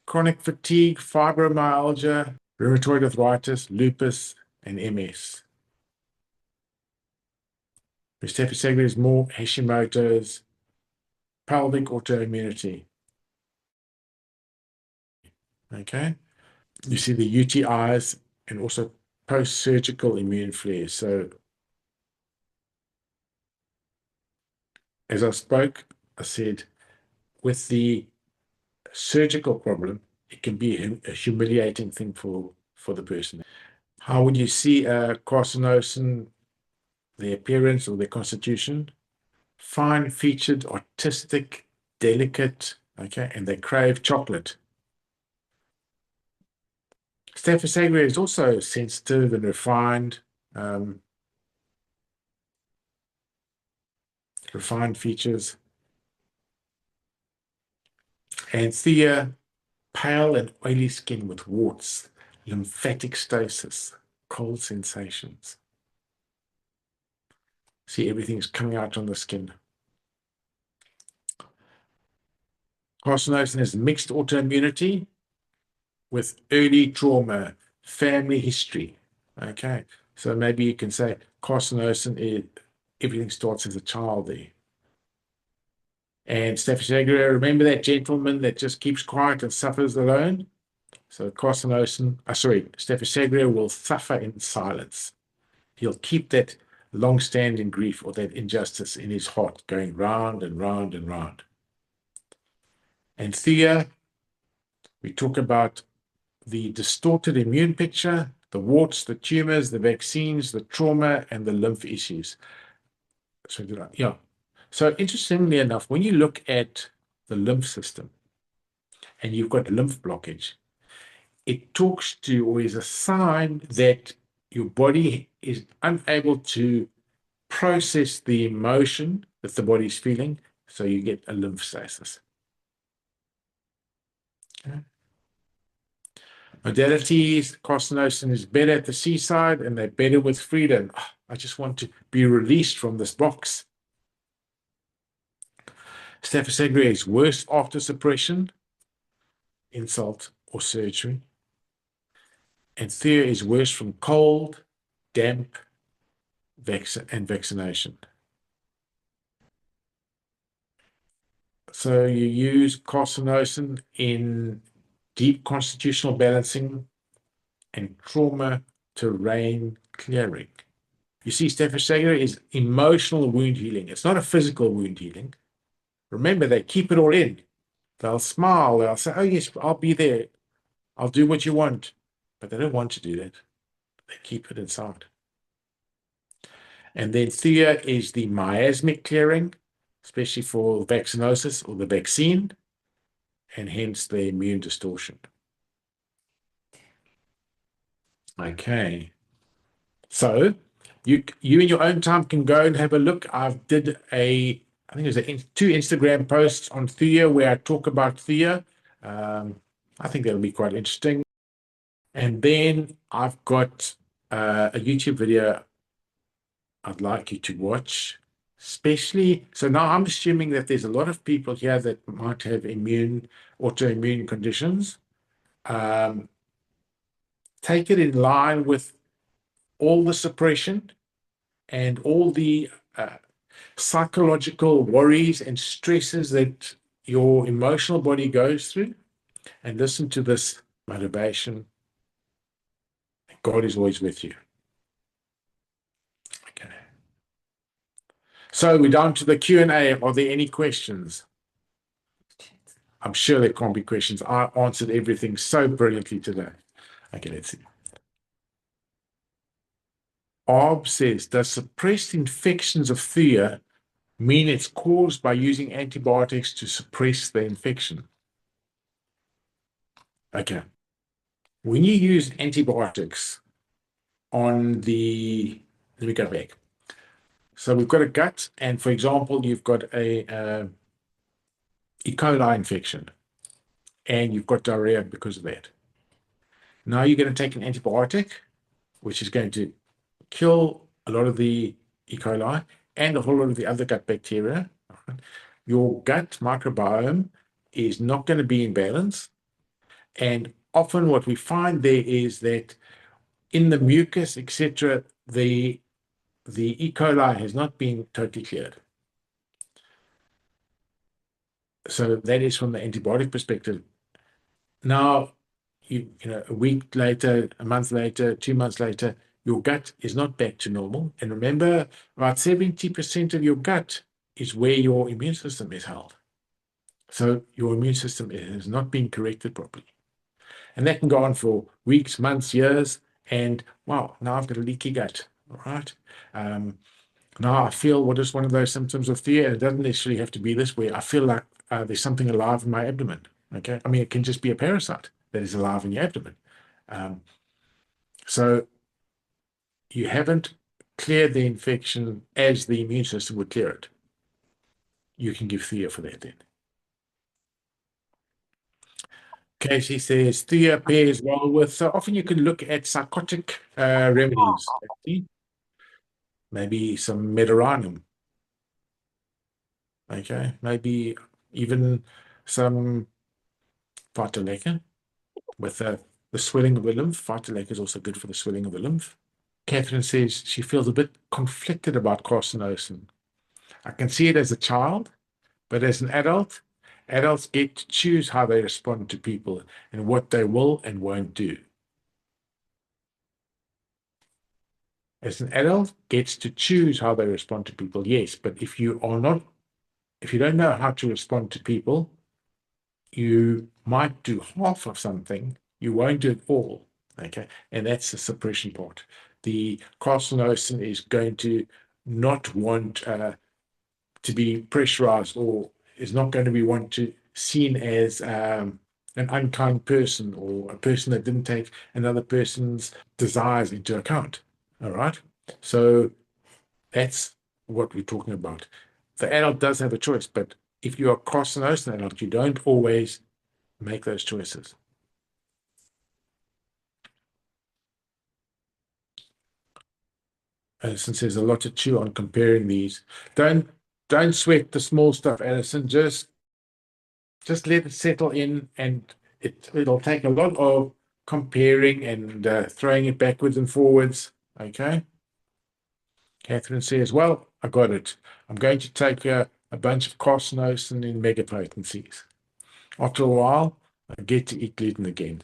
chronic fatigue, fibromyalgia, rheumatoid arthritis, lupus, and MS. Stephosagria is more Hashimoto's, pelvic autoimmunity. Okay, you see the UTIs and also post-surgical immune flares. So, as I spoke, I said with the surgical problem, it can be a humiliating thing for the person. How would you see a carcinosin, the appearance or the constitution? Fine-featured, artistic, delicate, okay, and they crave chocolate. Stephosagria is also sensitive and refined, refined features. And Thea, pale and oily skin with warts, lymphatic stasis, cold sensations. See, everything's coming out on the skin. Carcinosin has mixed autoimmunity with early trauma, family history. Okay, so maybe you can say carcinosin, everything starts as a child there. And Stephosagria, remember that gentleman that just keeps quiet and suffers alone? So Staphysagria will suffer in silence. He'll keep that long-standing grief or that injustice in his heart going round and round and round. And Thea, we talk about the distorted immune picture, the warts, the tumors, the vaccines, the trauma, and the lymph issues. So, yeah. So interestingly enough, when you look at the lymph system and you've got lymph blockage, it talks to or is a sign that your body is unable to process the emotion that the body's feeling, so you get a lymphostasis. Okay. Modalities, carcinosin is better at the seaside and they're better with freedom. Oh, I just want to be released from this box. Staphysagria is worse after suppression, insult, or surgery. And Thea is worse from cold, damp, and vaccination. So you use carcinosin in deep constitutional balancing and trauma terrain clearing. You see, Staphysagria is emotional wound healing. It's not a physical wound healing. Remember, they keep it all in. They'll smile. They'll say, oh, yes, I'll be there. I'll do what you want. But they don't want to do that. They keep it inside. And then Thea is the miasmic clearing, especially for vaccinosis or the vaccine, and hence the immune distortion. Okay. So you in your own time can go and have a look. I think there's two Instagram posts on Thea where I talk about Thea. I think that'll be quite interesting. And then I've got a YouTube video I'd like you to watch, especially. So now I'm assuming that there's a lot of people here that might have autoimmune conditions. Take it in line with all the suppression and all the psychological worries and stresses that your emotional body goes through, and listen to this motivation. God is always with you. Okay. So we're down to the Q&A. Are there any questions? I'm sure there can't be questions. I answered everything so brilliantly today. Okay, let's see. Arb says, does suppressed infections of Thea mean it's caused by using antibiotics to suppress the infection? Okay. When you use antibiotics on let me go back. So we've got a gut, and for example, you've got a E. coli infection, and you've got diarrhea because of that. Now you're going to take an antibiotic, which is going to kill a lot of the E. coli and a whole lot of the other gut bacteria. Your gut microbiome is not going to be in balance. And often what we find there is that in the mucus, etc., the E. coli has not been totally cleared. So that is from the antibiotic perspective. Now, a week later, a month later, 2 months later, your gut is not back to normal. And remember, about 70% of your gut is where your immune system is held. So your immune system has not been corrected properly. And that can go on for weeks, months, years. And wow, now I've got a leaky gut. All right. Now I feel what is one of those symptoms of Thea. It doesn't necessarily have to be this way. I feel like there's something alive in my abdomen. Okay. I mean, it can just be a parasite that is alive in your abdomen. So you haven't cleared the infection as the immune system would clear it. You can give Thea for that then. Casey says Thea pairs well with, so often you can look at psychotic remedies. Maybe some medorrhinum. Okay, maybe even some vitilaca with the swelling of the lymph. Vitilaca is also good for the swelling of the lymph. Catherine says she feels a bit conflicted about carcinosin. I can see it as a child, but as an adult, Adults get to choose how they respond to people and what they will and won't do. As an adult, gets to choose how they respond to people, yes, but if you don't know how to respond to people, you might do half of something, you won't do it all. Okay, and that's the suppression part. The carcinosin is going to not want to be pressurized, or is not going to be seen as an unkind person or a person that didn't take another person's desires into account. All right. So that's what we're talking about. The adult does have a choice, but if you are carcinosin adult, you don't always make those choices. Since there's a lot to chew on comparing these, don't don't sweat the small stuff, Addison. Just let it settle in, and it'll take a lot of comparing and throwing it backwards and forwards. Okay. Catherine says, "Well, I got it. I'm going to take a bunch of carcinosin in megapotencies. After a while, I get to eat gluten again."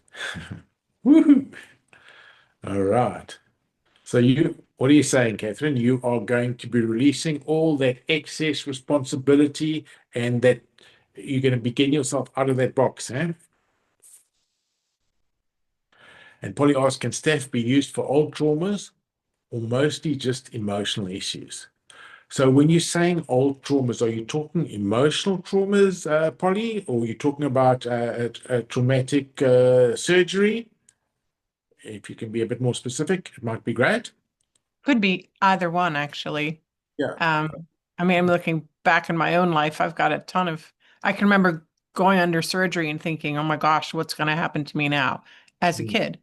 Woohoo! All right. So what are you saying, Catherine? You are going to be releasing all that excess responsibility, and that you're going to begin yourself out of that box, eh? And Polly asks, can staph be used for old traumas or mostly just emotional issues? So when you're saying old traumas, are you talking emotional traumas, Polly, or are you talking about a traumatic surgery? If you can be a bit more specific, it might be great. Could be either one, actually. Yeah. I mean, I'm looking back in my own life. I've got a ton of, I can remember going under surgery and thinking, oh my gosh, what's going to happen to me now as a Mm, kid?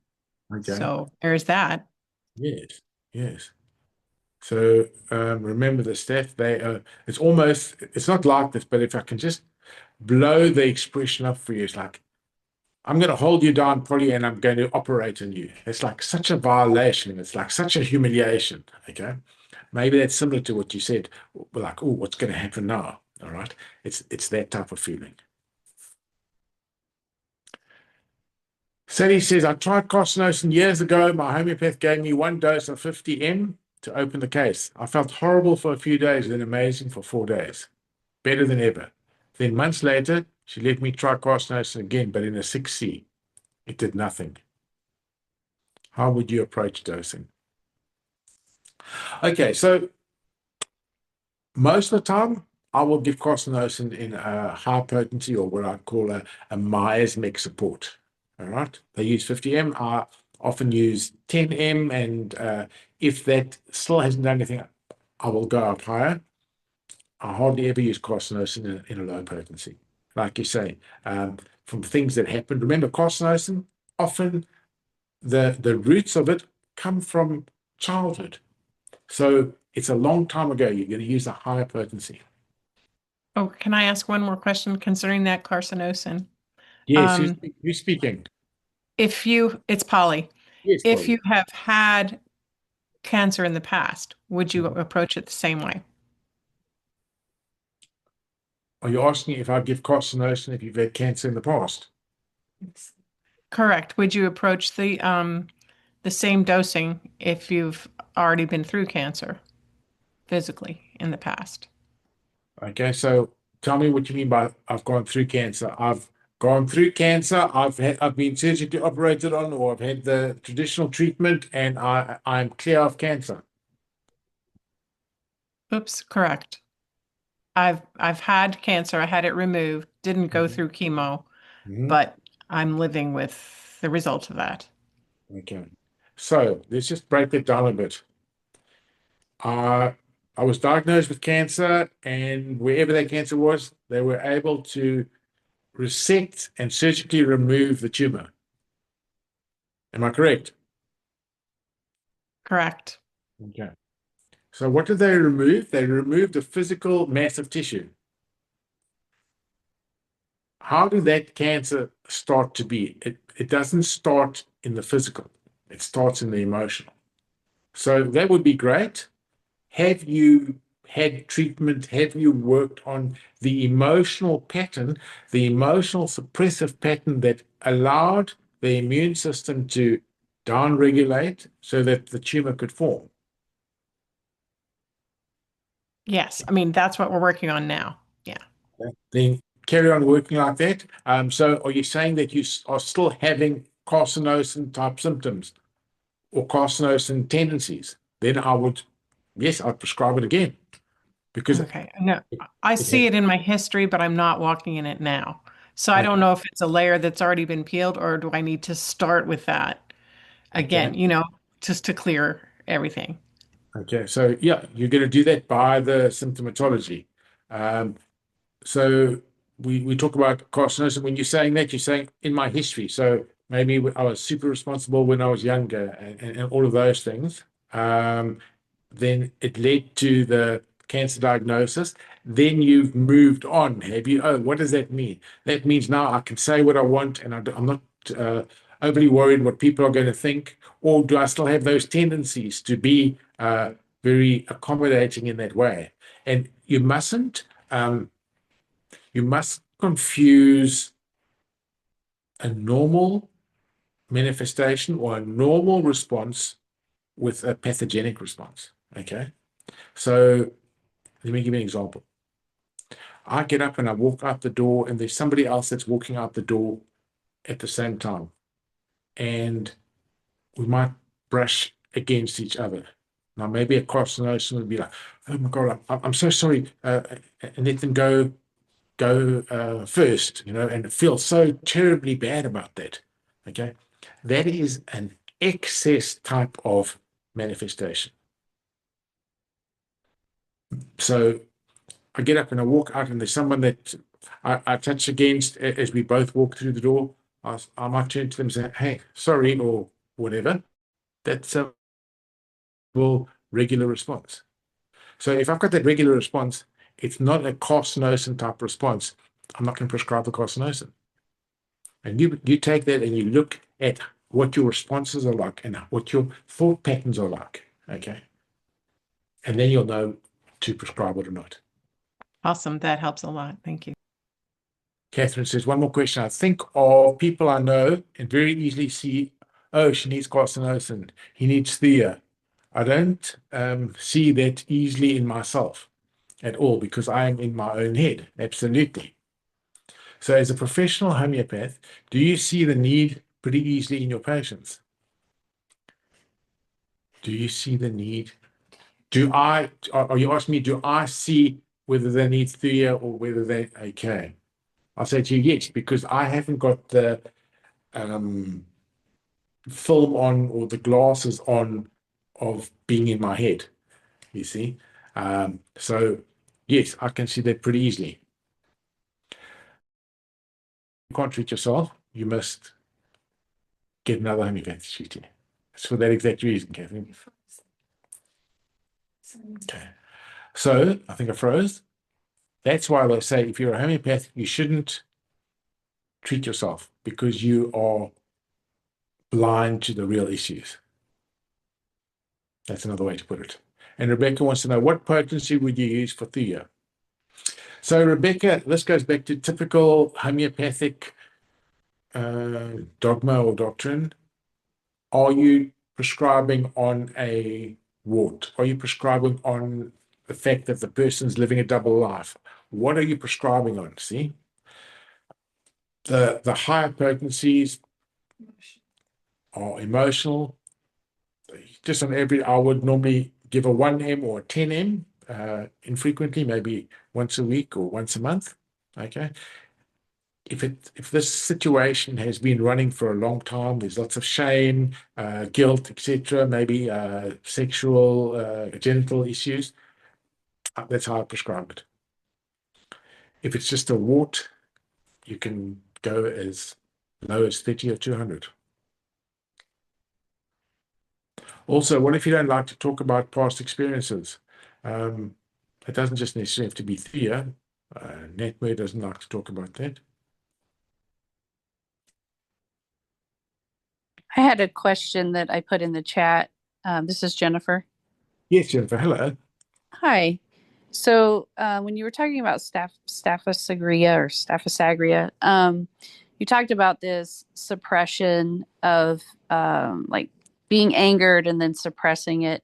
okay. So there's that. Yes. Yes. So remember the staph, it's not like this, but if I can just blow the expression up for you, it's like, I'm going to hold you down, Polly, and I'm going to operate on you. It's like such a violation. It's like such a humiliation. Okay. Maybe that's similar to what you said. Like, oh, what's going to happen now? All right. It's that type of feeling. Sally says, I tried carcinosin years ago. My homeopath gave me one dose of 50 mg to open the case. I felt horrible for a few days, then amazing for 4 days. Better than ever. Then months later, she let me try carcinosin again, but in a 6C. It did nothing. How would you approach dosing? Okay, so most of the time, I will give carcinosin in a high potency, or what I call a miasmic support. All right, they use 50 mg. I often use 10 mg, and if that still hasn't done anything, I will go up higher. I hardly ever use carcinosin in a low potency. Like you say, from things that happen. Remember, carcinosin, often the roots of it come from childhood. So it's a long time ago. You're going to use a higher potency. Oh, can I ask one more question concerning that carcinosin? Yes, Um, who's speaking? it's Polly. Yes, If Polly. you have had cancer in the past, would you Mhm. approach it the same way? Are you asking if I give carcinosin if you've had cancer in the past? Correct. Would you approach the same dosing if you've already been through cancer physically in the past? Okay, so tell me what you mean by I've gone through cancer. I've gone through cancer. I've been surgically operated on, or I've had the traditional treatment, and I'm clear of cancer. Oops, correct. I've had cancer. I had it removed, didn't go Mhm. through chemo, Mhm. but I'm living with the results of that. Okay. So let's just break it down a bit. Uh, I was diagnosed with cancer, and wherever that cancer was, they were able to resect and surgically remove the tumor. Am I correct? Correct. Okay. So what did they remove? They removed the physical mass of tissue. How did that cancer start to be? It doesn't start in the physical. It starts in the emotional. So that would be great. Have you had treatment? Have you worked on the emotional pattern, the emotional suppressive pattern that allowed the immune system to downregulate so that the tumor could form? Yes. I mean, that's what we're working on now. Yeah. Then carry on working like that. So are you saying that you are still having carcinosin type symptoms or carcinosin tendencies? Then I would, yes, I'd prescribe it again because Okay. No, I it see has, it in my history, but I'm not walking in it now. So I don't okay, know if it's a layer that's already been peeled or do I need to start with that okay, again, just to clear everything. okay. So yeah, you're going to do that by the symptomatology. Um, So we talk about carcinosis. When you're saying that, you're saying in my history. So maybe I was super responsible when I was younger and all of those things. Then it led to the cancer diagnosis. Then you've moved on. Have you? Oh, what does that mean? That means now I can say what I want and I'm not overly worried what people are going to think. Or do I still have those tendencies to be very accommodating in that way? And you must confuse a normal manifestation or a normal response with a pathogenic response. Okay. So let me give you an example. I get up and I walk out the door, and there's somebody else that's walking out the door at the same time. And we might brush against each other. Now, maybe a carcinosin would be like, oh my God, I'm so sorry. And let them go first, and feel so terribly bad about that. Okay. That is an excess type of manifestation. So I get up and I walk out, and there's someone that I touch against as we both walk through the door. I might turn to them and say, hey, sorry, or whatever. That's a regular response. So if I've got that regular response, it's not a carcinosin type response. I'm not going to prescribe the carcinosin. And you take that and you look at what your responses are like and what your thought patterns are like. Okay. And then you'll know to prescribe it or not. Awesome. That helps a lot. Thank you. Catherine says, one more question. I think of people I know and very easily see, oh, she needs carcinosin. He needs thea. I don't see that easily in myself at all because I am in my own head. Absolutely. So as a professional homeopath, do you see the need pretty easily in your patients? Do you see the need? Are you asking me, do I see whether they need thea or whether they, okay. I'll say to you, yes, because I haven't got the um, film on or the glasses on of being in my head, you see. So, yes, I can see that pretty easily. You can't treat yourself, you must get another homeopathy treat you. It's for that exact reason, Catherine. Okay. So, I think I froze. That's why they say if you're a homeopath, you shouldn't treat yourself because you are blind to the real issues. That's another way to put it. And Rebecca wants to know what potency would you use for thea? So, Rebecca, this goes back to typical homeopathic dogma or doctrine. Are you prescribing on a wart? Are you prescribing on the fact that the person's living a double life? What are you prescribing on? See, the higher potencies are emotional. Just on average, I would normally give a 1M or a 10M infrequently, maybe once a week or once a month. Okay. If this situation has been running for a long time, there's lots of shame, guilt, etc., maybe sexual, genital issues, that's how I prescribe it. If it's just a wart, you can go as low as 30 or 200. Also, what if you don't like to talk about past experiences? Um, it doesn't just necessarily have to be Thea. Netmare doesn't like to talk about that. I had a question that I put in the chat. This is Jennifer. Yes, Jennifer, hello. Hi. So when you were talking about staphysagria or staphysagria, you talked about this suppression of like being angered and then suppressing it.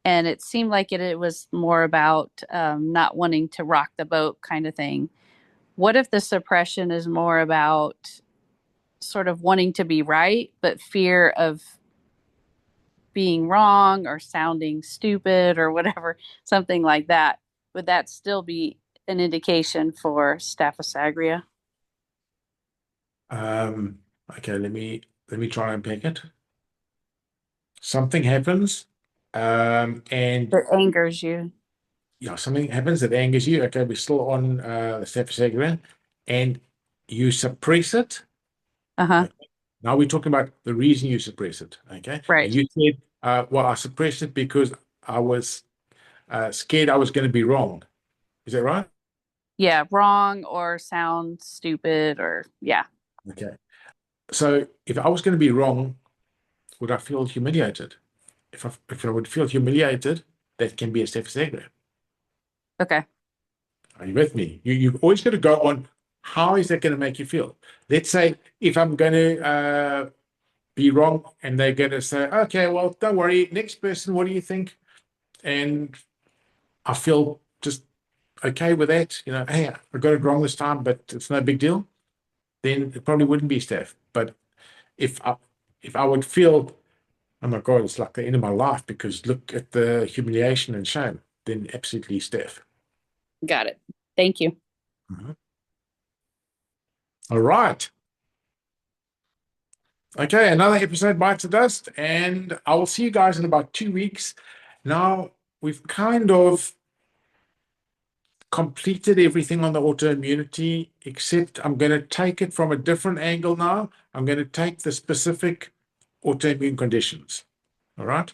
And it seemed like it was more about not wanting to rock the boat kind of thing. What if the suppression is more about sort of wanting to be right, but fear of being wrong or sounding stupid or whatever, something like that? Would that still be an indication for staphysagria? Okay, let me try and unpack it. Something happens, and That angers you. yeah, something happens that angers you. Okay, we're still on the staphysagria, and you suppress it. Uh-huh. Okay. Now we're talking about the reason you suppress it. Okay, Right. and you said, well, I suppressed it because I was scared I was going to be wrong. Is that right? Yeah, wrong or sound stupid or yeah. Okay. So if I was going to be wrong, would I feel humiliated? If I would feel humiliated, that can be a staphysagria. Okay. Are you with me? You've always got to go on how is that going to make you feel? Let's say if I'm going to be wrong and they're going to say, okay, well, don't worry, next person, what do you think? And I feel just okay with that. You know, hey, I got it wrong this time, but it's no big deal. Then it probably wouldn't be staph. But if I would feel, oh my God, it's like the end of my life because look at the humiliation and shame, then absolutely staph. Got it. Thank you. Mhm. All right. Okay, another episode bites the dust, and I will see you guys in about 2 weeks. Now, we've kind of completed everything on the autoimmunity, except I'm going to take it from a different angle now. I'm going to take the specific autoimmune conditions, all right?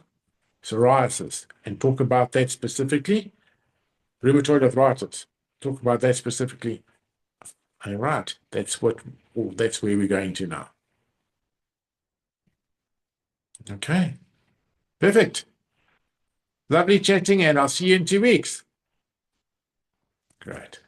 Psoriasis, and talk about that specifically. Rheumatoid arthritis, talk about that specifically. All right, that's where we're going to now. Okay, perfect. Lovely chatting, and I'll see you in 2 weeks. Great.